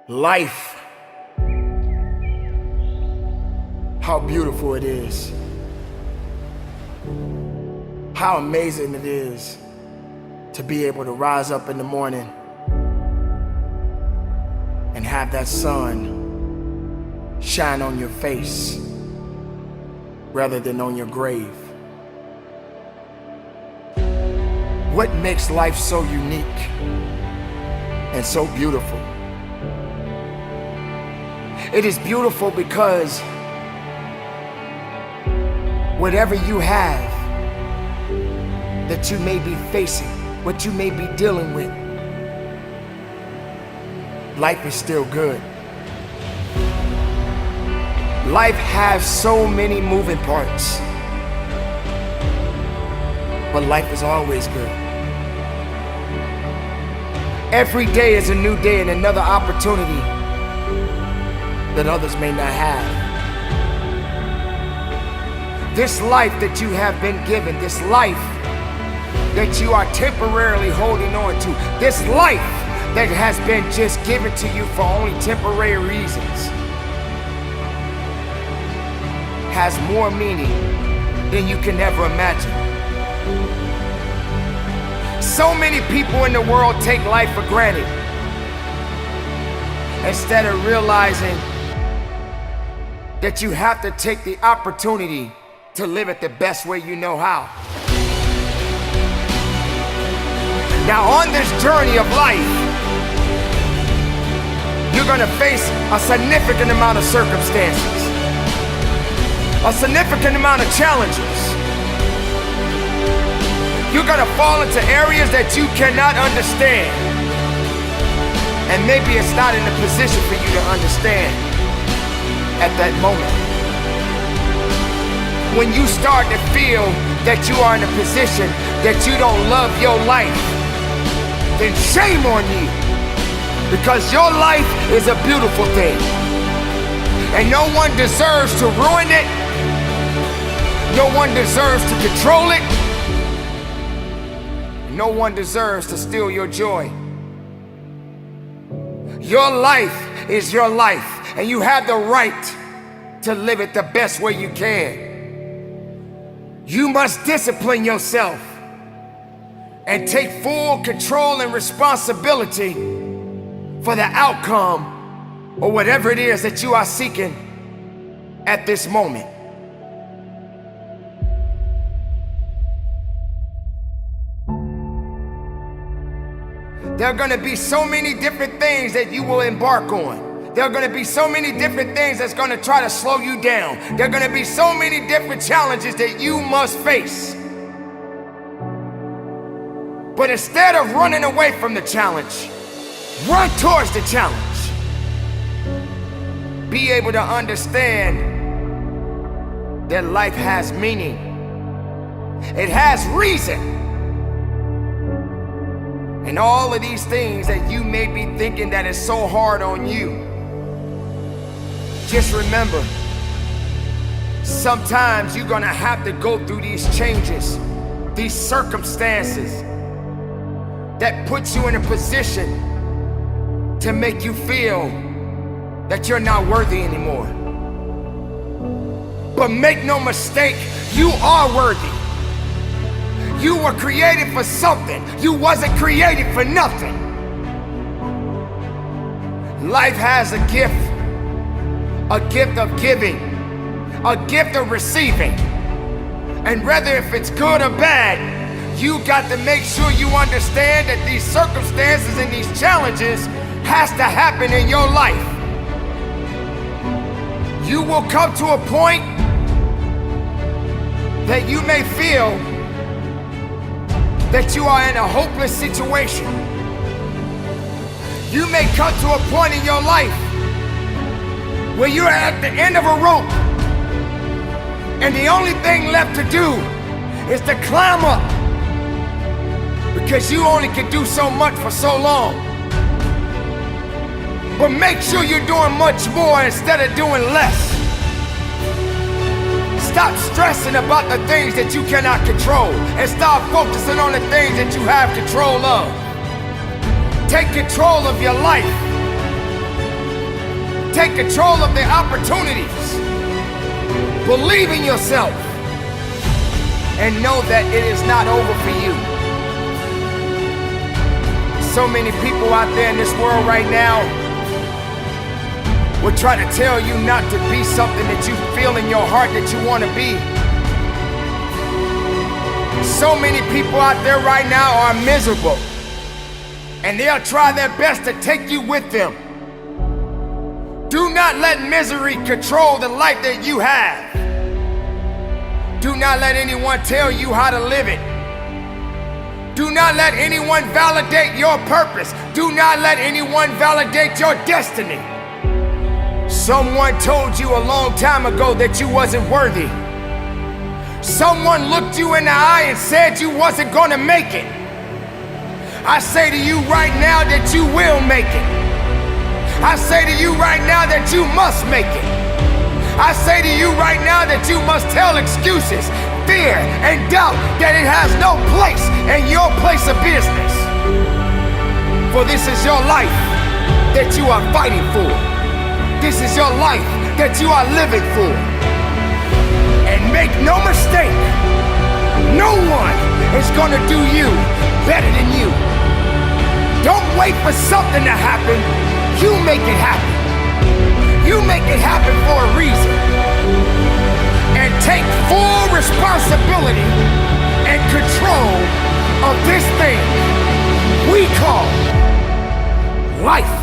Life, how beautiful it is. How amazing it is to be able to rise up in the morning and have that sun shine on your face rather than on your grave. What makes life so unique and so beautiful? It is beautiful because whatever you have that you may be facing, what you may be dealing with, life is still good. Life has so many moving parts, but life is always good. Every day is a new day and another opportunity that others may not have. This life that you have been given, this life that you are temporarily holding on to, this life that has been just given to you for only temporary reasons, has more meaning than you can ever imagine. So many people in the world take life for granted instead of realizing that you have to take the opportunity to live it the best way you know how. Now on this journey of life, you're gonna face a significant amount of circumstances, a significant amount of challenges. You're gonna fall into areas that you cannot understand, and maybe it's not in a position for you to understand at that moment. When you start to feel that you are in a position that you don't love your life, then shame on you, because your life is a beautiful thing, and no one deserves to ruin it. No one deserves to control it. No one deserves to steal your joy. Your life is your life, and you have the right to live it the best way you can. You must discipline yourself and take full control and responsibility for the outcome or whatever it is that you are seeking at this moment. There are gonna be so many different things that you will embark on. There are gonna be so many different things that's gonna try to slow you down. There are gonna be so many different challenges that you must face. But instead of running away from the challenge, run towards the challenge. Be able to understand that life has meaning. It has reason. And all of these things that you may be thinking that is so hard on you, just remember, sometimes you're gonna have to go through these changes, these circumstances that puts you in a position to make you feel that you're not worthy anymore. But make no mistake, you are worthy. You were created for something. You wasn't created for nothing. Life has a gift of giving, a gift of receiving. And whether if it's good or bad, you got to make sure you understand that these circumstances and these challenges has to happen in your life. You will come to a point that you may feel that you are in a hopeless situation. You may come to a point in your life where you're at the end of a rope, and the only thing left to do is to climb up, because you only can do so much for so long. But make sure you're doing much more instead of doing less. Stop stressing about the things that you cannot control and start focusing on the things that you have control of. Take control of your life. Take control of the opportunities. Believe in yourself. And know that it is not over for you. So many people out there in this world right now will try to tell you not to be something that you feel in your heart that you want to be. So many people out there right now are miserable, and they'll try their best to take you with them. Do not let misery control the life that you have. Do not let anyone tell you how to live it. Do not let anyone validate your purpose. Do not let anyone validate your destiny. Someone told you a long time ago that you wasn't worthy. Someone looked you in the eye and said you wasn't gonna make it. I say to you right now that you will make it. I say to you right now that you must make it. I say to you right now that you must tell excuses, fear, and doubt that it has no place in your place of business. For this is your life that you are fighting for. This is your life that you are living for. And make no mistake, no one is gonna do you better than you. Don't wait for something to happen. You make it happen. You make it happen for a reason. And take full responsibility and control of this thing we call life.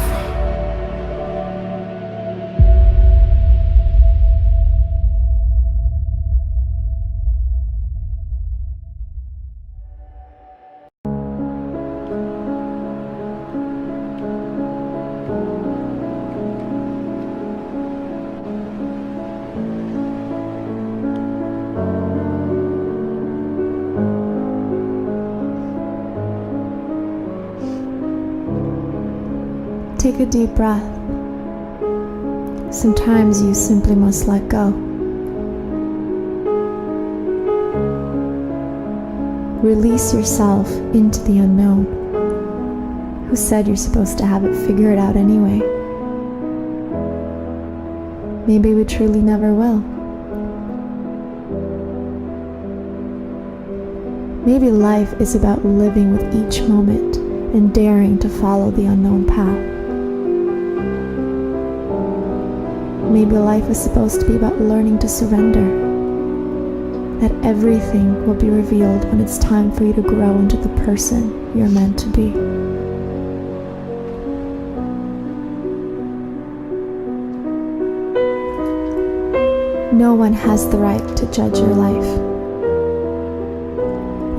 Take a deep breath. Sometimes you simply must let go. Release yourself into the unknown. Who said you're supposed to have it figured out anyway? Maybe we truly never will. Maybe life is about living with each moment and daring to follow the unknown path. Maybe life is supposed to be about learning to surrender. That everything will be revealed when it's time for you to grow into the person you're meant to be. No one has the right to judge your life.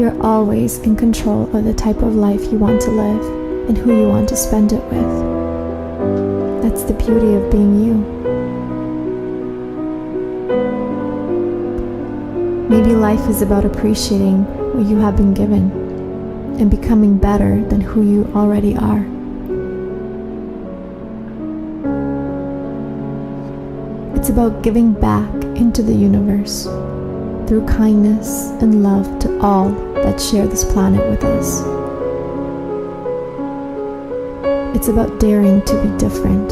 You're always in control of the type of life you want to live and who you want to spend it with. That's the beauty of being you. Maybe life is about appreciating what you have been given and becoming better than who you already are. It's about giving back into the universe through kindness and love to all that share this planet with us. It's about daring to be different,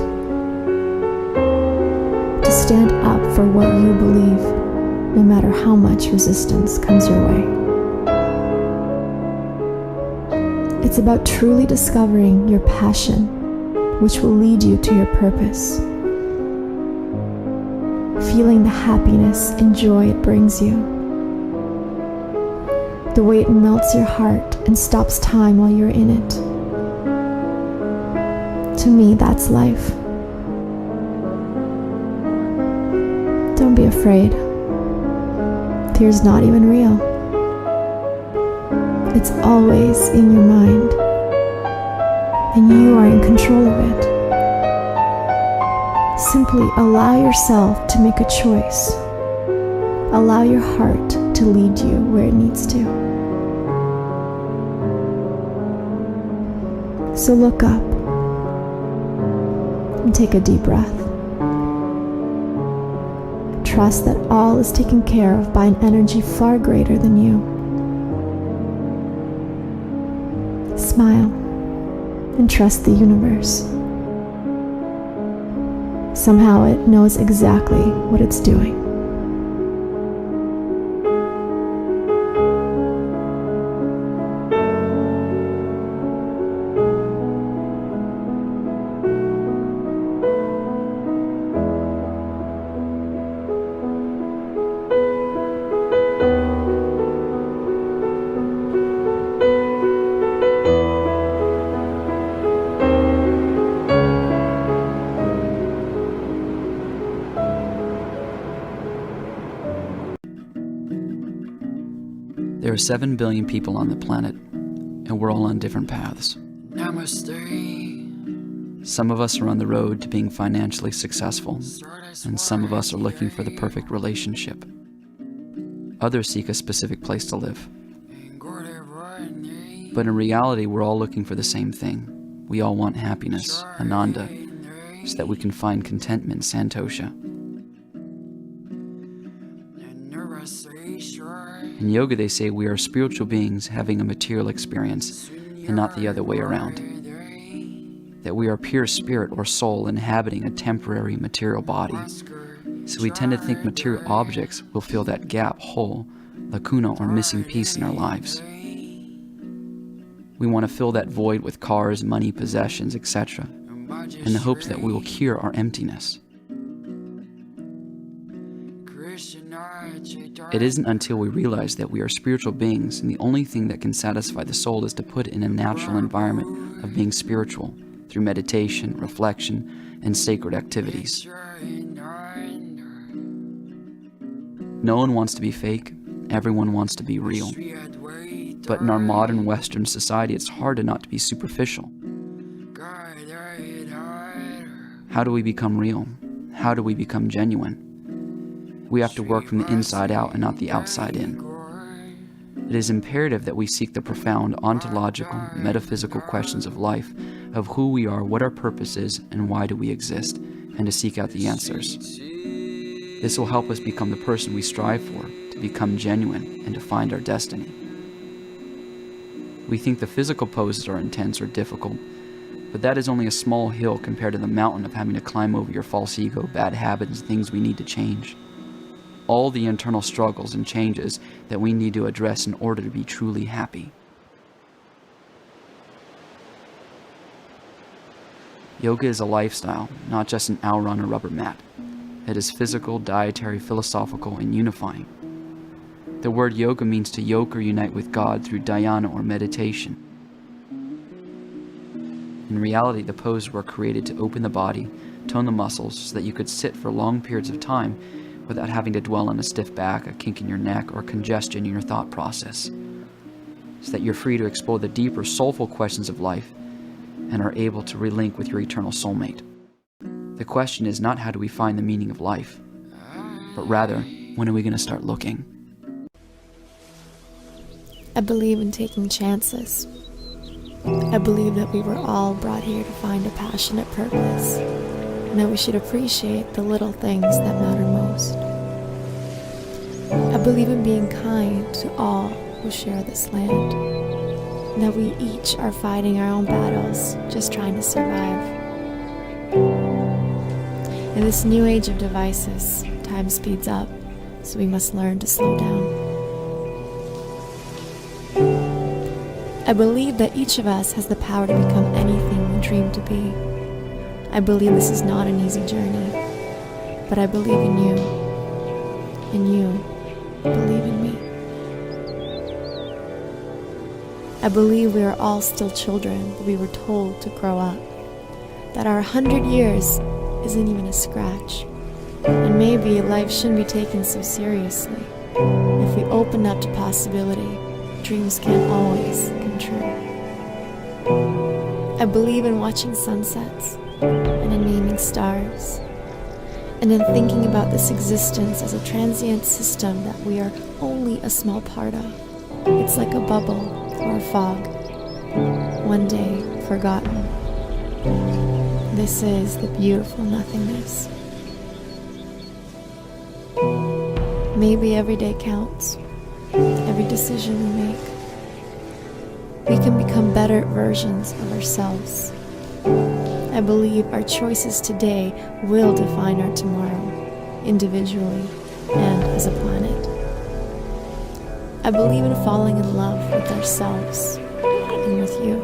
to stand up for what you believe, no matter how much resistance comes your way. It's about truly discovering your passion, which will lead you to your purpose. Feeling the happiness and joy it brings you. The way it melts your heart and stops time while you're in it. To me, that's life. Don't be afraid. Fear's not even real. It's always in your mind, and you are in control of it. Simply allow yourself to make a choice. Allow your heart to lead you where it needs to. So look up and take a deep breath. Trust that all is taken care of by an energy far greater than you. Smile and trust the universe. Somehow it knows exactly what it's doing. There are 7 billion people on the planet, and we're all on different paths. Namaste. Some of us are on the road to being financially successful, and some of us are looking for the perfect relationship. Others seek a specific place to live. But in reality, we're all looking for the same thing. We all want happiness, Ananda, so that we can find contentment, Santosha. In yoga, they say we are spiritual beings having a material experience and not the other way around. That we are pure spirit or soul inhabiting a temporary material body. So we tend to think material objects will fill that gap, hole, lacuna, or missing piece in our lives. We want to fill that void with cars, money, possessions, etc., in the hopes that we will cure our emptiness. It isn't until we realize that we are spiritual beings and the only thing that can satisfy the soul is to put it in a natural environment of being spiritual through meditation, reflection, and sacred activities. No one wants to be fake, everyone wants to be real. But in our modern Western society, it's hard to not to be superficial. How do we become real? How do we become genuine? We have to work from the inside out and not the outside in. It is imperative that we seek the profound ontological, metaphysical questions of life, of who we are, what our purpose is, and why do we exist, and to seek out the answers. This will help us become the person we strive for, to become genuine, and to find our destiny. We think the physical poses are intense or difficult, but that is only a small hill compared to the mountain of having to climb over your false ego, bad habits, and things we need to change. All the internal struggles and changes that we need to address in order to be truly happy. Yoga is a lifestyle, not just an hour on a rubber mat. It is physical, dietary, philosophical, and unifying. The word yoga means to yoke or unite with God through dhyana or meditation. In reality, the poses were created to open the body, tone the muscles, so that you could sit for long periods of time without having to dwell on a stiff back, a kink in your neck, or congestion in your thought process, so that you're free to explore the deeper, soulful questions of life and are able to relink with your eternal soulmate. The question is not how do we find the meaning of life, but rather, when are we going to start looking? I believe in taking chances. I believe that we were all brought here to find a passionate purpose, and that we should appreciate the little things that matter most. I believe in being kind to all who share this land, and that we each are fighting our own battles, just trying to survive. In this new age of devices, time speeds up, so we must learn to slow down. I believe that each of us has the power to become anything we dream to be. I believe this is not an easy journey, but I believe in you, and you believe in me. I believe we are all still children, but we were told to grow up, that our 100 years isn't even a scratch, and maybe life shouldn't be taken so seriously. If we open up to possibility, dreams can't always come true. I believe in watching sunsets, and in naming stars, and in thinking about this existence as a transient system that we are only a small part of. It's like a bubble or a fog, one day forgotten. This is the beautiful nothingness. Maybe every day counts, every decision we make. We can become better versions of ourselves. I believe our choices today will define our tomorrow, individually and as a planet. I believe in falling in love with ourselves and with you,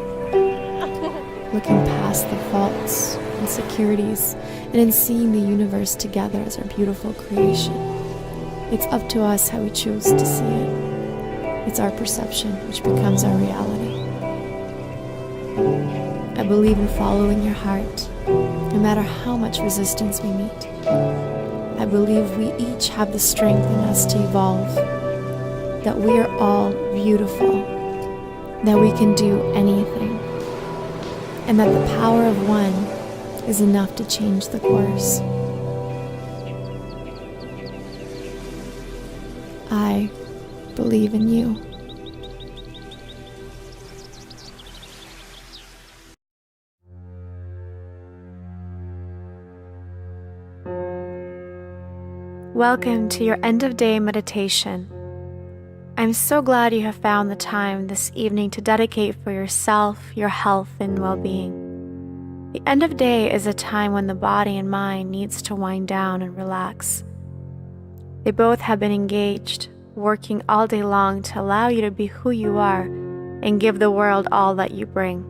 looking past the faults, insecurities, and in seeing the universe together as our beautiful creation. It's up to us how we choose to see it. It's our perception which becomes our reality. I believe in following your heart, no matter how much resistance we meet. I believe we each have the strength in us to evolve, that we are all beautiful, that we can do anything, and that the power of one is enough to change the course. I believe in you. Welcome to your end-of-day meditation. I'm so glad you have found the time this evening to dedicate for yourself, your health, and well-being. The end of day is a time when the body and mind needs to wind down and relax. They both have been engaged, working all day long to allow you to be who you are and give the world all that you bring.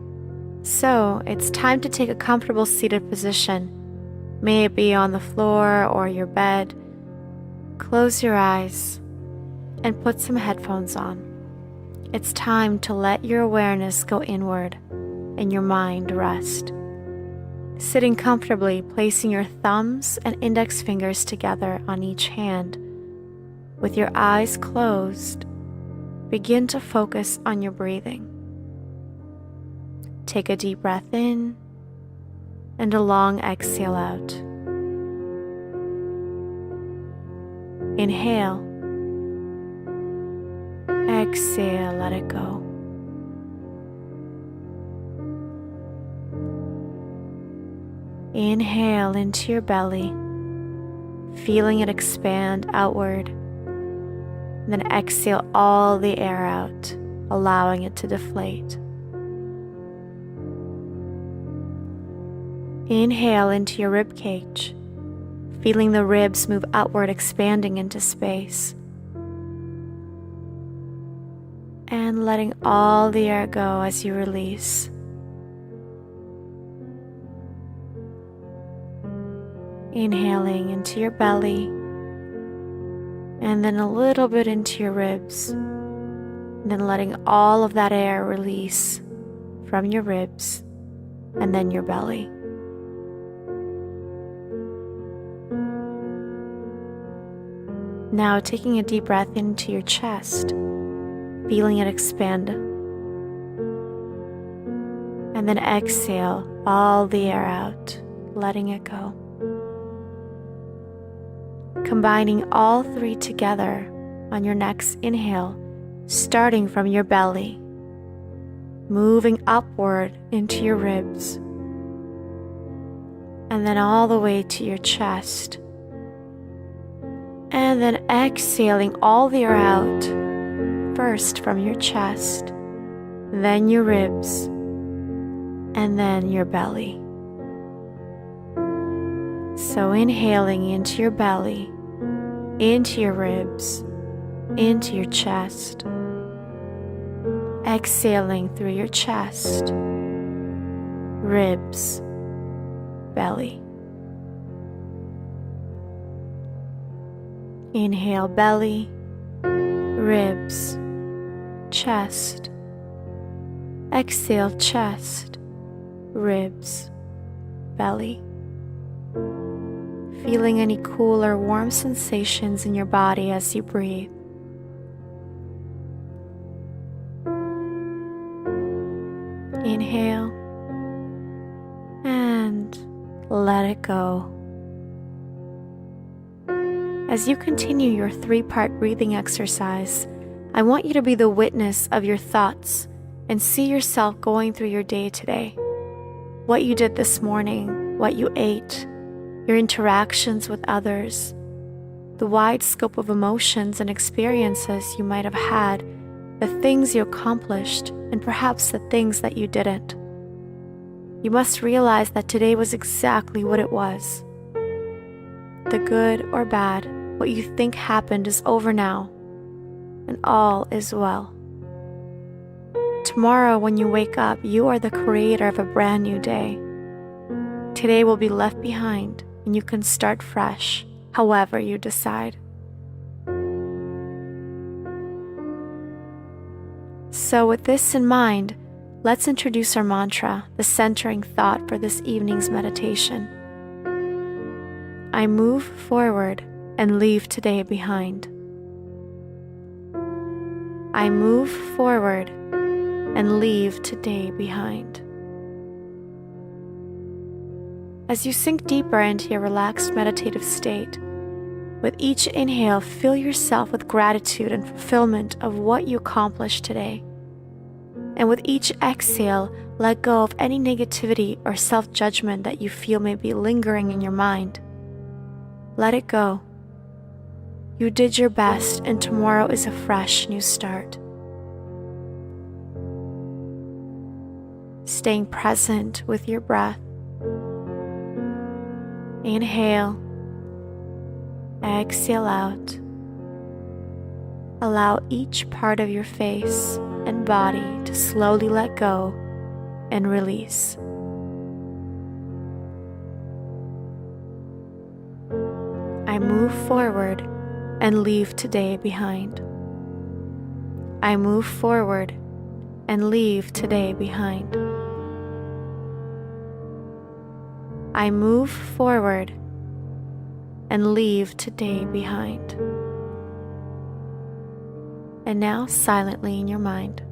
So, it's time to take a comfortable seated position. May it be on the floor or your bed. Close your eyes and put some headphones on. It's time to let your awareness go inward and your mind rest. Sitting comfortably, placing your thumbs and index fingers together on each hand. With your eyes closed, begin to focus on your breathing. Take a deep breath in and a long exhale out. Inhale. Exhale, let it go. Inhale into your belly, feeling it expand outward. And then exhale all the air out, allowing it to deflate. Inhale into your rib cage, feeling the ribs move outward, expanding into space. And letting all the air go as you release. Inhaling into your belly, and then a little bit into your ribs, and then letting all of that air release from your ribs, and then your belly. Now taking a deep breath into your chest, feeling it expand. And then exhale all the air out, letting it go. Combining all three together on your next inhale, starting from your belly, moving upward into your ribs, and then all the way to your chest. And then exhaling all the air out, first from your chest, then your ribs, and then your belly. So inhaling into your belly, into your ribs, into your chest. Exhaling through your chest, ribs, belly. Inhale belly, ribs, chest. Exhale chest, ribs, belly. Feeling any cool or warm sensations in your body as you breathe. Inhale and let it go. As you continue your 3-part breathing exercise, I want you to be the witness of your thoughts and see yourself going through your day today. What you did this morning, what you ate, your interactions with others, the wide scope of emotions and experiences you might have had, the things you accomplished, and perhaps the things that you didn't. You must realize that today was exactly what it was. The good or bad, what you think happened is over now, and all is well. Tomorrow, when you wake up, you are the creator of a brand new day. Today will be left behind, and you can start fresh, however you decide. So with this in mind, let's introduce our mantra, the centering thought for this evening's meditation. I move forward and leave today behind. I move forward and leave today behind. As you sink deeper into your relaxed meditative state, with each inhale, fill yourself with gratitude and fulfillment of what you accomplished today. And with each exhale, let go of any negativity or self-judgment that you feel may be lingering in your mind. Let it go. You did your best, and tomorrow is a fresh new start. Staying present with your breath. Inhale, exhale out. Allow each part of your face and body to slowly let go and release. I move forward and leave today behind. I move forward and leave today behind. I move forward and leave today behind. And now silently in your mind.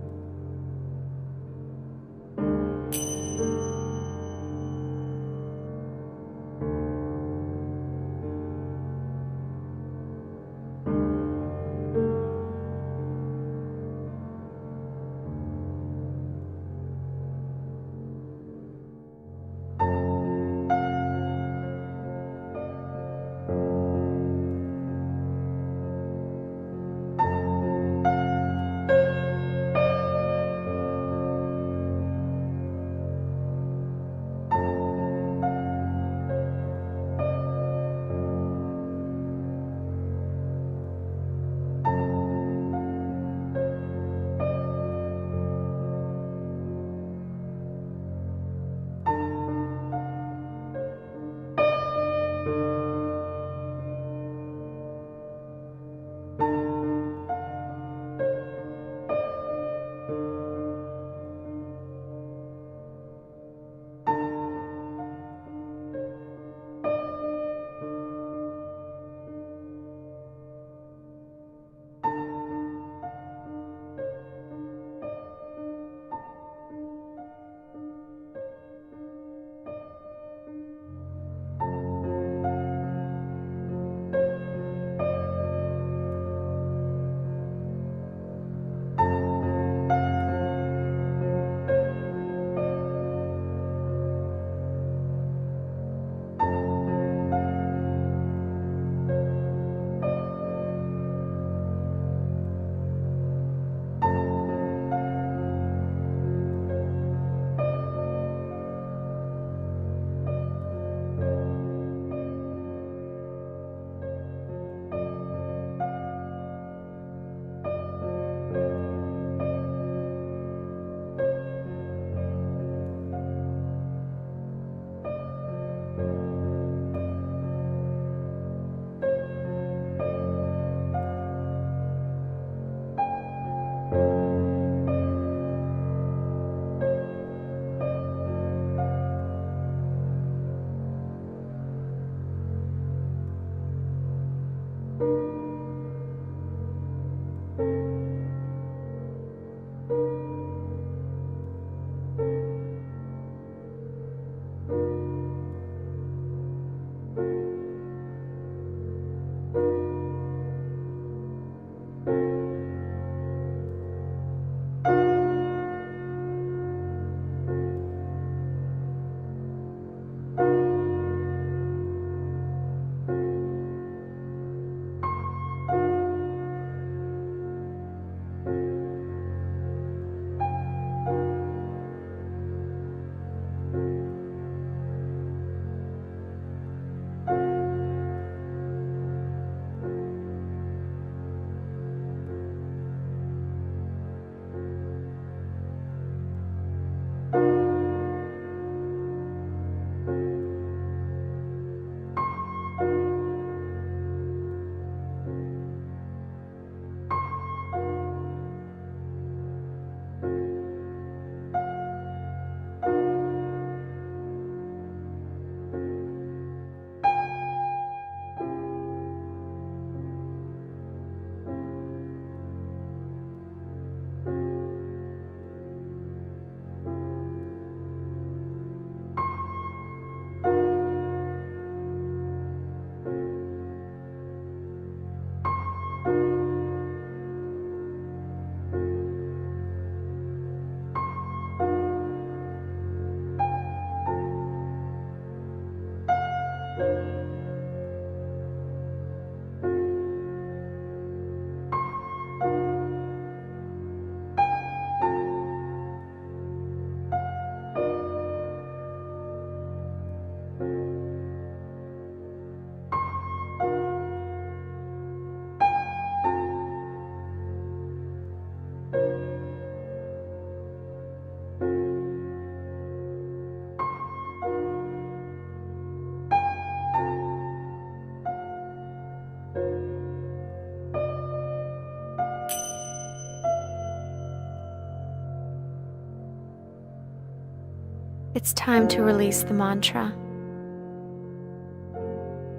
It's time to release the mantra.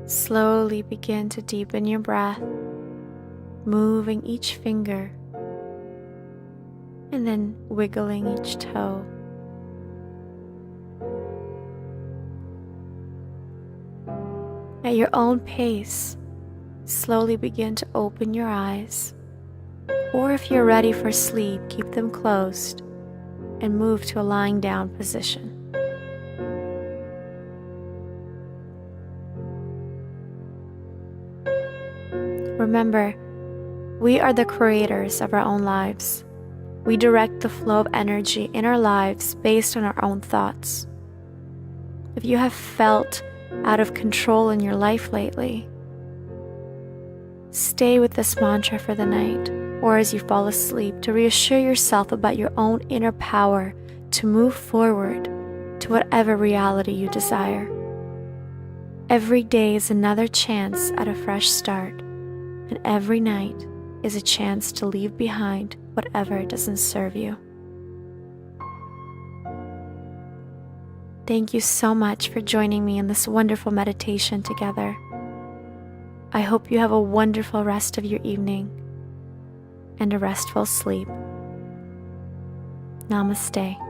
Slowly begin to deepen your breath, moving each finger and then wiggling each toe. At your own pace, slowly begin to open your eyes, or if you're ready for sleep, keep them closed and move to a lying down position. Remember, we are the creators of our own lives. We direct the flow of energy in our lives based on our own thoughts. If you have felt out of control in your life lately, stay with this mantra for the night or as you fall asleep to reassure yourself about your own inner power to move forward to whatever reality you desire. Every day is another chance at a fresh start, and every night is a chance to leave behind whatever doesn't serve you. Thank you so much for joining me in this wonderful meditation together. I hope you have a wonderful rest of your evening and a restful sleep. Namaste.